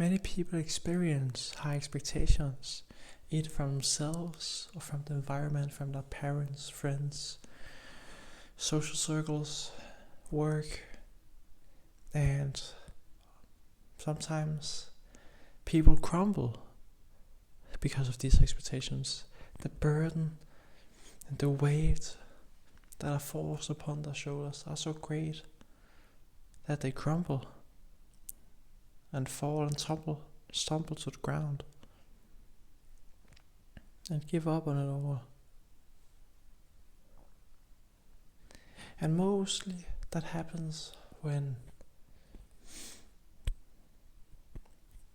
Many people experience high expectations, either from themselves or from the environment, from their parents, friends, social circles, work, and sometimes people crumble because of these expectations. The burden and the weight that are forced upon their shoulders are so great that they crumble and fall and stumble to the ground and give up on it all. And mostly that happens when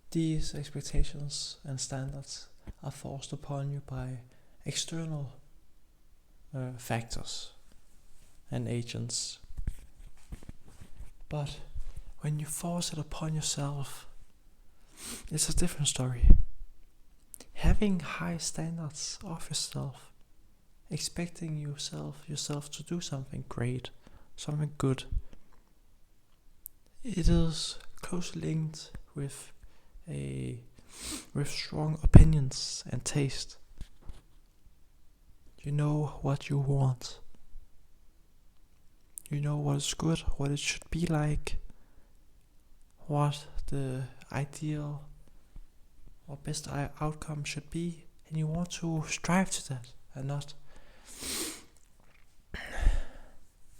these expectations and standards are forced upon you by external factors and agents. But when you force it upon yourself, it's a different story. Having high standards of yourself, expecting yourself to do something great, something good, it is closely linked with strong opinions and taste. You know what you want. You know what is good, what it should be like, what the ideal or best outcome should be, and you want to strive to that and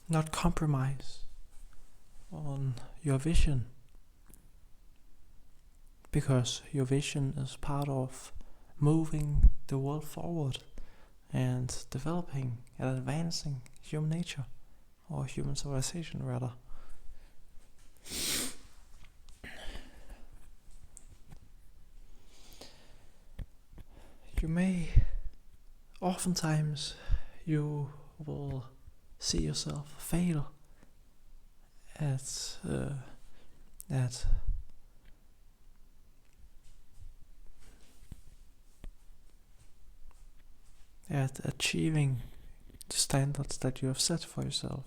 not compromise on your vision, because your vision is part of moving the world forward and developing and advancing human nature, or human civilization rather. Oftentimes you will see yourself fail at achieving the standards that you have set for yourself.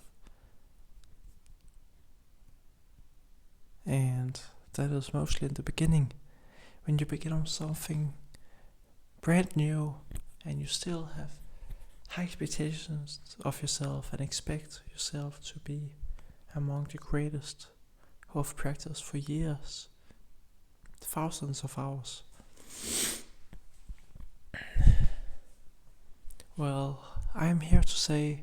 And that is mostly in the beginning, when you begin on something brand new and you still have high expectations of yourself and expect yourself to be among the greatest who have practiced for years, thousands of hours. Well, I am here to say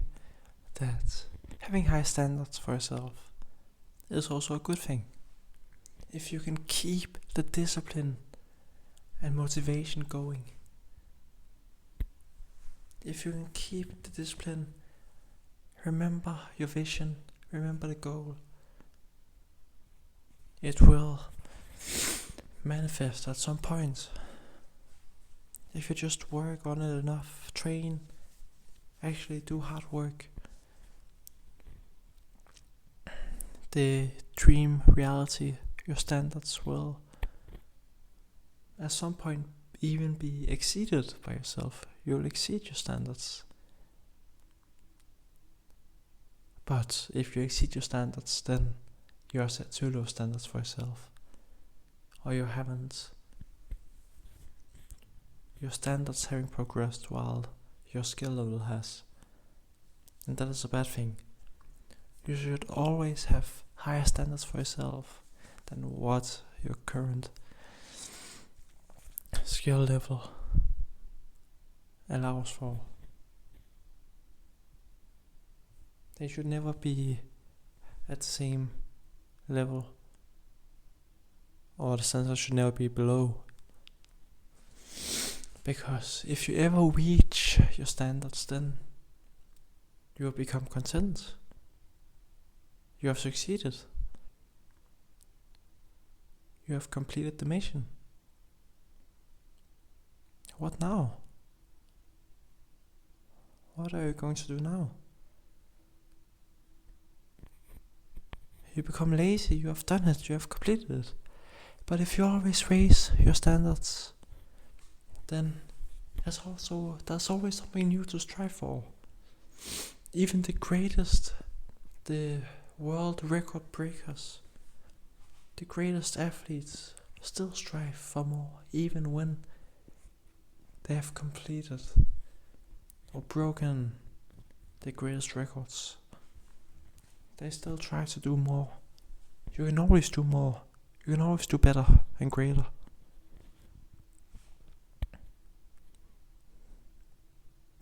that having high standards for yourself is also a good thing. If you can keep the discipline and motivation going, if you can keep the discipline, remember your vision, remember the goal, it will manifest at some point. If you just work on it enough, train, actually do hard work, the dream reality, your standards will at some point even be exceeded by yourself. You will exceed your standards. But if you exceed your standards, then you are set too low standards for yourself, or your standards haven't progressed while your skill level has, and that is a bad thing. You should always have higher standards for yourself than what your current skill level allows for. They should never be at the same level, or the standards should never be below. Because if you ever reach your standards, then you will become content. You have succeeded. You have completed the mission. What now? What are you going to do now? You become lazy, you have done it, you have completed it. But if you always raise your standards, then there's always something new to strive for. Even the greatest, the world record breakers, the greatest athletes still strive for more, even when they have completed or broken the greatest records. They still try to do more. You can always do more. You can always do better and greater.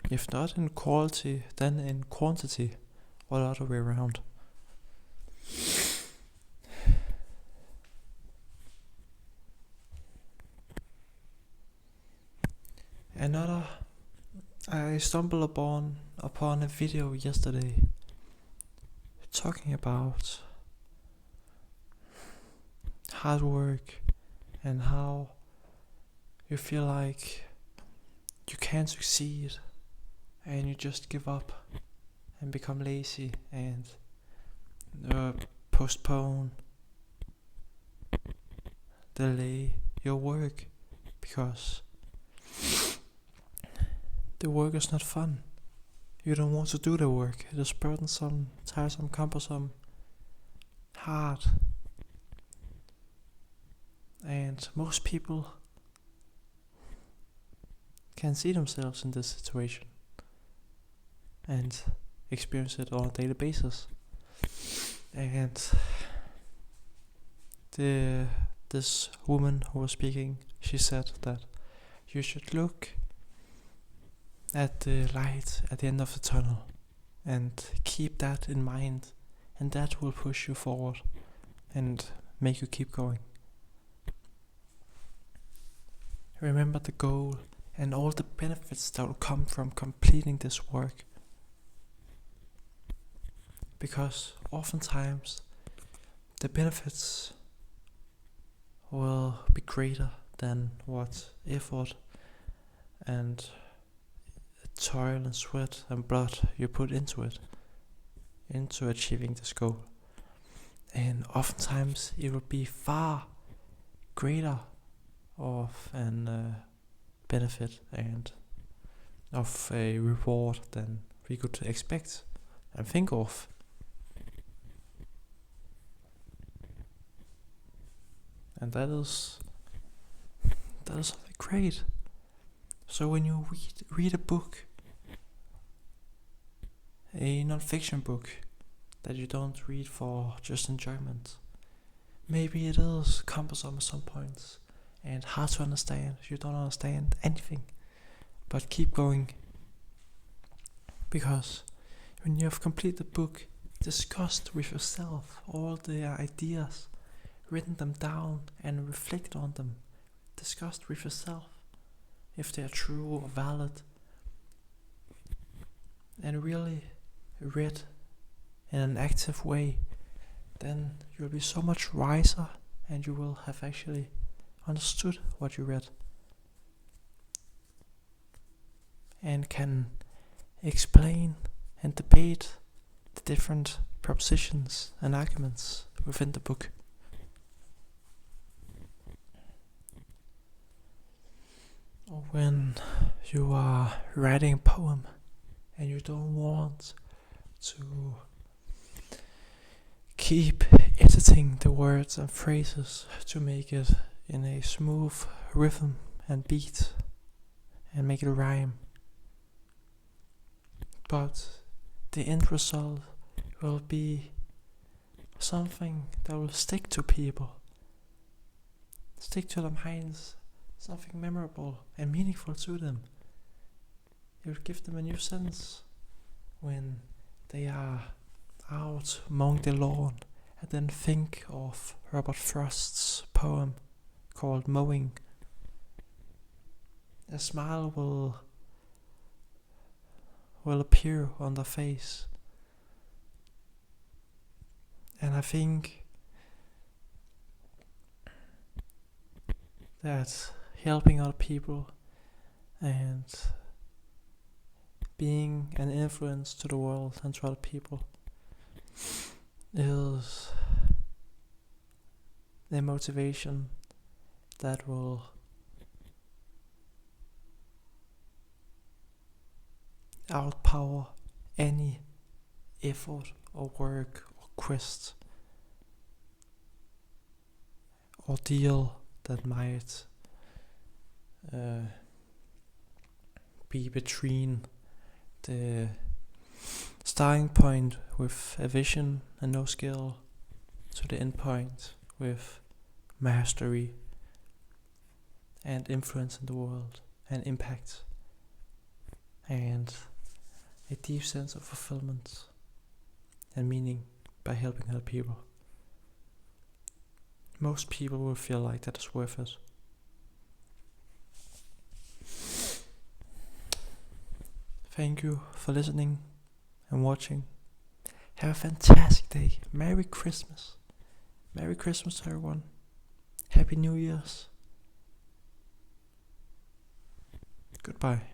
If not in quality, then in quantity, or the other way around. I stumbled upon a video yesterday talking about hard work and how you feel like you can't succeed and you just give up and become lazy and postpone, delay your work because the work is not fun. You don't want to do the work. It is burdensome, tiresome, cumbersome, hard. And most people can see themselves in this situation and experience it on a daily basis. And this woman who was speaking, she said that you should look at the light at the end of the tunnel and keep that in mind, and that will push you forward and make you keep going. Remember the goal and all the benefits that will come from completing this work, because oftentimes the benefits will be greater than what effort and toil and sweat and blood you put into it, into achieving this goal. And oftentimes it will be far greater of an benefit and of a reward than we could expect and think of. And that is something great. So when you read a book, a non-fiction book that you don't read for just enjoyment, maybe it is cumbersome at some points and hard to understand. You don't understand anything, but keep going, because when you have completed the book, discussed with yourself all the ideas, written them down and reflect on them, discussed with yourself if they are true or valid, and really read in an active way, then you'll be so much wiser and you will have actually understood what you read and can explain and debate the different propositions and arguments within the book. Or when you are writing a poem and you don't want to keep editing the words and phrases to make it in a smooth rhythm and beat and make it rhyme, but the end result will be something that will stick to people, stick to their minds, something memorable and meaningful to them. It will give them a new sense when they are out mowing the lawn and then think of Robert Frost's poem called Mowing. A smile will appear on their face. And I think that helping other people and being an influence to the world and to other people is the motivation that will outpower any effort or work or quest or deal that might be between the starting point with a vision and no skill to the end point with mastery and influence in the world and impact and a deep sense of fulfillment and meaning by helping other people. Most people will feel like that is worth it. Thank you for listening and watching. Have a fantastic day. Merry Christmas. Merry Christmas to everyone. Happy New Year's. Goodbye.